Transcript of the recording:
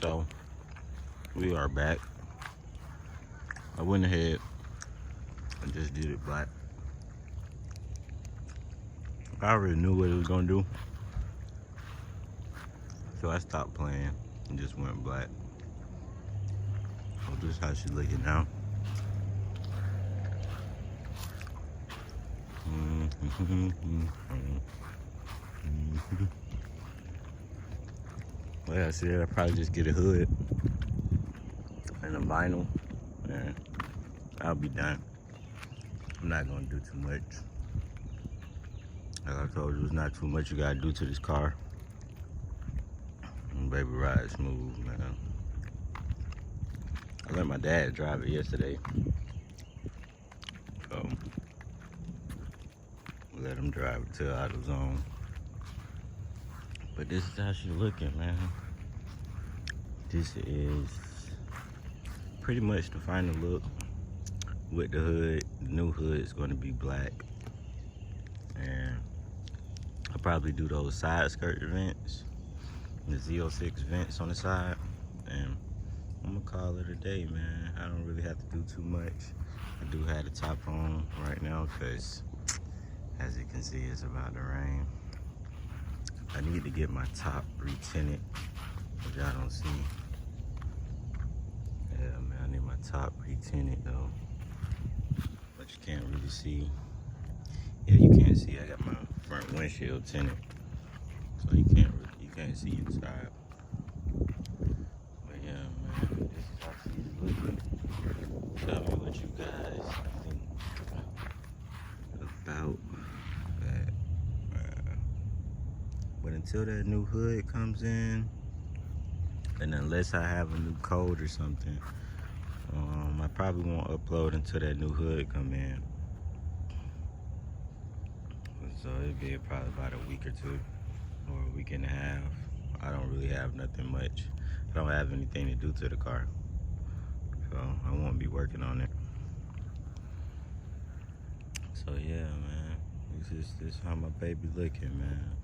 So we are back. I went ahead and just did it black. I already knew what it was gonna do, so I stopped playing and just went black. So this is how she's looking now. Like I said, I'll probably just get a hood and a vinyl, and I'll be done. I'm not gonna do too much. Like I told you, it's not too much you gotta do to this car. And baby, ride smooth, man. I let my dad drive it yesterday, so let him drive it to AutoZone. But this is how she's looking, man. This is pretty much the final look with the hood. The new hood is going to be black, and I'll probably do those side skirt vents, the Z06 vents on the side, and I'm gonna call it a day, man. I don't really have to do too much. I do have the top on right now because, as you can see, it's about to rain. I need to get my top re-tinted, which y'all don't see. Yeah, man, I need my top re-tinted though, but you can't really see. Yeah, you can't see. I got my front windshield tinted, so you can't see inside. But yeah, man, this is how she's looking. Tell me what you guys think about that. But until that new hood comes in, and unless I have a new code or something, I probably won't upload until that new hood come in. So it'll be probably about a week or two, or a week and a half. I don't really have nothing much. I don't have anything to do to the car, so I won't be working on it. So yeah, man, this is how my baby looking, man.